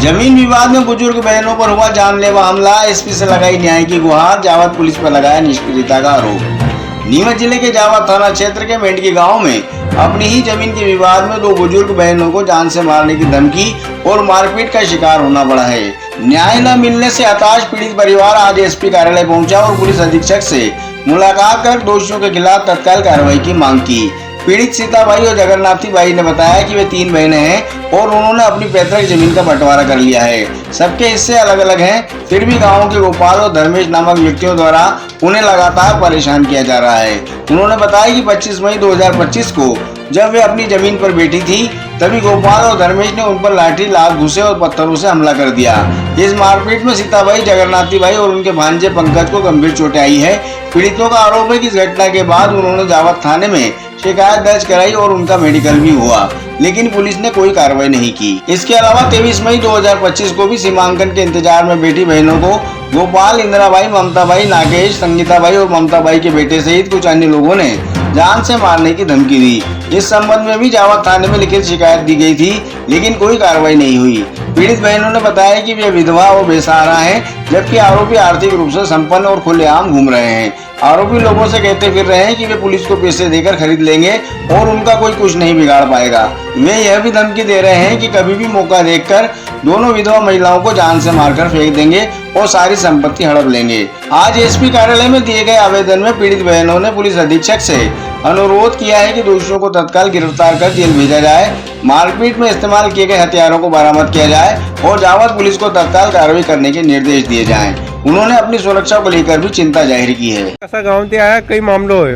जमीन विवाद में बुजुर्ग बहनों पर हुआ जानलेवा हमला, एसपी से लगाई न्याय की गुहार, जावद पुलिस पर लगाया निष्क्रियता का आरोप। नीमच जिले के जावद थाना क्षेत्र के मेंढकी गांव में अपनी ही जमीन के विवाद में दो बुजुर्ग बहनों को जान से मारने की धमकी और मारपीट का शिकार होना पड़ा है। न्याय न मिलने से हताश पीड़ित परिवार आज एसपी कार्यालय पहुंचा और पुलिस अधीक्षक से मुलाकात कर दोषियों के खिलाफ तत्काल कार्रवाई की मांग की। पीड़ित सीताबाई और जगन्नाथी बाई ने बताया कि वे 3 बहनें हैं और उन्होंने अपनी पैतृक जमीन का बंटवारा कर लिया है। सबके हिस्से अलग अलग हैं, फिर भी गांव के गोपाल और धर्मेश नामक व्यक्तियों द्वारा उन्हें लगातार परेशान किया जा रहा है। उन्होंने बताया कि 25 मई 2025 को जब वे अपनी जमीन पर बैठी थी तभी गोपाल और धर्मेश ने उन पर लाठी, लात, घुसे और पत्थरों से हमला कर दिया। इस मारपीट में सीताबाई, जगन्नाथी बाई और उनके भांजे पंकज को गंभीर चोटें आई है। पीड़ितों का आरोप है कि इस घटना के बाद उन्होंने जावद थाने में शिकायत दर्ज कराई और उनका मेडिकल भी हुआ, लेकिन पुलिस ने कोई कार्रवाई नहीं की। इसके अलावा 23 मई 2025 को भी सीमांकन के इंतजार में बैठी बहनों को गोपाल, इंदिराबाई, ममताबाई, नागेश, संगीताबाई और ममताबाई के बेटे सहित कुछ अन्य लोगों ने जान से मारने की धमकी दी। इस संबंध में भी जावद थाने में लिखित शिकायत दी गई थी, लेकिन कोई कार्रवाई नहीं हुई। पीड़ित बहनों ने बताया कि वे विधवा और बेसहारा हैं, जबकि आरोपी आर्थिक रूप से संपन्न और खुलेआम घूम रहे हैं। आरोपी लोगों से कहते फिर रहे हैं कि वे पुलिस को पैसे देकर खरीद लेंगे और उनका कोई कुछ नहीं बिगाड़ पाएगा। वे यह भी धमकी दे रहे हैं कि कभी भी मौका देखकर दोनों विधवा महिलाओं को जान से मारकर फेंक देंगे और सारी संपत्ति हड़प लेंगे। आज एसपी कार्यालय में दिए गए आवेदन में पीड़ित बहनों ने पुलिस अधीक्षक से अनुरोध किया है कि दोषियों को तत्काल गिरफ्तार कर जेल भेजा जाए, मारपीट में इस्तेमाल किए गए हथियारों को बरामद किया जाए और जावद पुलिस को तत्काल कार्रवाई करने के निर्देश दिए जाएं। उन्होंने अपनी सुरक्षा को लेकर भी चिंता जाहिर की है। ऐसा गाँव से आया कई मामलों है,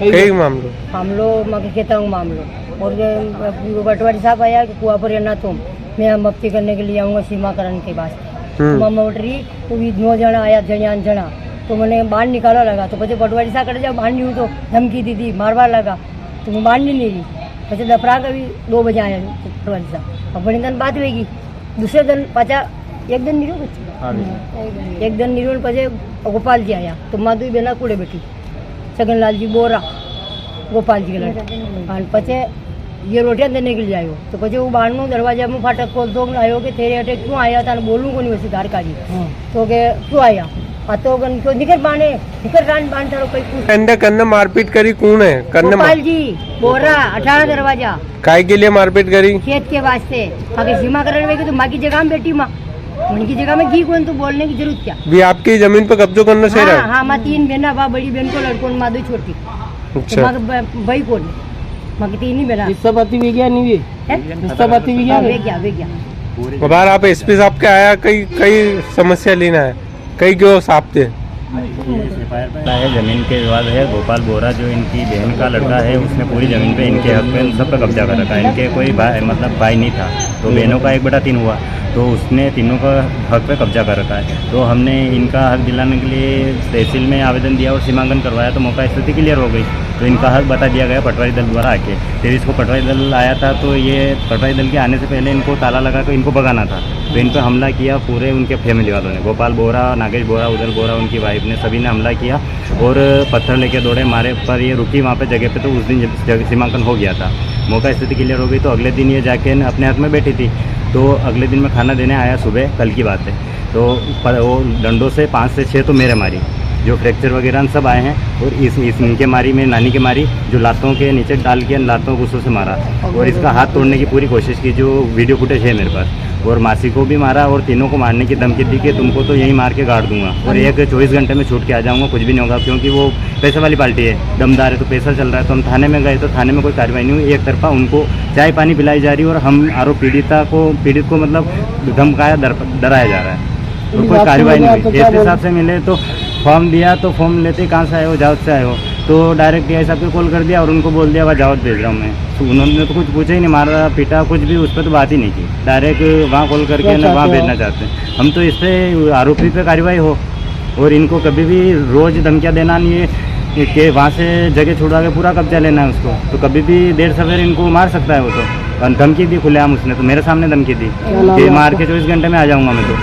कई मामलों मैं कहता हूँ मामलों और पटवारी साहब आया कि कुआ पर रहना तुम मैं मफ्ती करने के लिए आऊँगा सीमाकरण के वास्ते। मोटरी तो भी 9 जना आया जना तो मैंने बाढ़ निकाला लगा तो पचे पटवारी साहब कर जब बाढ़ नहीं हुई तो धमकी दी थी, मारवार लगा तो मैं बाढ़ नहीं रही। पचे दफरा कभी 2 बजे आया पटवारी साहब और बड़ी दिन बात हुई। दूसरे दिन पाचा एक दिन नहीं एक दिन नहीं पचे गोपाल जी आया तो माधुरी बेना कूड़े बैठी छगनलाल जी बोरा गोपाल जी के लड़के पचे ये रोटियां देने के लिए आयो तो पचे वो बाहर नो दरवाजा में फाटक खोल दो आयो कि तेरे अटे क्यों आया था बोलूँ को नहीं वैसे धारका जी तो के क्यों आया तो निकल बाने निकल रान बांध थारो कई कुछ कन्न मारपीट करी कौन है? कन्न गोपाल जी बोरा 18 दरवाजा काय के लिए मारपीट करी? खेत के वास्ते आगे सीमाकरण में तो माँ की जगह में बैठी माँ उनकी जगह में घी कौन तो बोलने की जरूरत क्या? भी आपकी जमीन पर कब्जा करना सही रहा? हाँ माँ 3 बहना बा बड़ी बहन को लड़कों माँ 2 छोटी अच्छा भाई कौन माँ की 3 ही बहना हिस्सा पाती भी गया नहीं हिस्सा पाती भी गया। बार आप एसपी साहब के आया कई समस्या लेना है, कई क्यों साहब थे जमीन के विवाद है। गोपाल बोरा जो इनकी बहन का लड़का है उसने पूरी जमीन पे इनके हक पे सब पे कब्जा कर रखा है। इनके कोई भाई नहीं था तो बहनों का 1/3 हुआ तो उसने तीनों का हक पे कब्जा कर रखा है। तो हमने इनका हक दिलाने के लिए तहसील में आवेदन दिया और सीमांकन करवाया तो मौका स्थिति क्लियर हो गई तो इनका हक बता दिया गया पटवारी दल द्वारा आके। 23 को पटवारी दल आया था तो ये पटवारी दल के आने से पहले इनको ताला लगा कर इनको भगाना था तो इन पर हमला किया पूरे उनके फैमिली वालों ने। गोपाल बोरा, नागेश बोरा, उदल बोरा, उनकी वाइफ ने सभी ने हमला किया और पत्थर लेके दौड़े मारे पर ये रुकी वहाँ पे जगह पे तो उस दिन सीमांकन हो गया था। मौका स्थिति क्लियर हो गई तो अगले दिन ये जाके अपने हाथ में बैठी थी तो अगले दिन मैं खाना देने आया सुबह, कल की बात है। तो वो डंडों से 5 से 6 तो मेरे मारी, जो फ्रैक्चर वगैरह सब आए हैं और इनके मारी मेरी नानी के मारी, जो लातों के नीचे डाल के लातों गुस्सों से मारा और इसका हाथ तोड़ने की पूरी कोशिश की, जो वीडियो फुटेज है मेरे पास। और मासी को भी मारा और तीनों को मारने की धमकी दी कि तुमको तो यहीं मार के गाड़ दूंगा और 24 घंटे में छूट के आ जाऊंगा, कुछ भी नहीं होगा, क्योंकि वो पैसे वाली पार्टी है, दमदार है तो पैसा चल रहा है। तो हम थाने में गए तो थाने में कोई कार्रवाई नहीं हुई, एक तरफा उनको चाय पानी पिलाई जा रही है और हम आरोप पीड़ित को मतलब धमकाया डराया जा रहा है तो कोई कार्रवाई नहीं हुई। इस हिसाब से मिले तो फॉर्म दिया तो फॉर्म लेते कहाँ से आए हो, जावद से आए हो, तो डायरेक्ट DI साहब को कॉल कर दिया और उनको बोल दिया वह जावद भेज रहा हूँ मैं। तो उन्होंने तो कुछ पूछा ही नहीं, मारा पीटा कुछ भी, उस पर तो बात ही नहीं की, डायरेक्ट वहाँ कॉल करके ना वहाँ भेजना चाहते हैं। हम तो इस पर आरोपी पे कार्रवाई हो और इनको कभी भी रोज़ धमकियाँ देना नहीं है कि वहाँ से जगह छुड़वा के पूरा कब्जा लेना है उसको, तो कभी भी देर सवेरे इनको मार सकता है वो तो। धमकी दी खुलेआम उसने तो मेरे सामने धमकी दी कि मार के 24 घंटे में आ जाऊँगा मैं तो।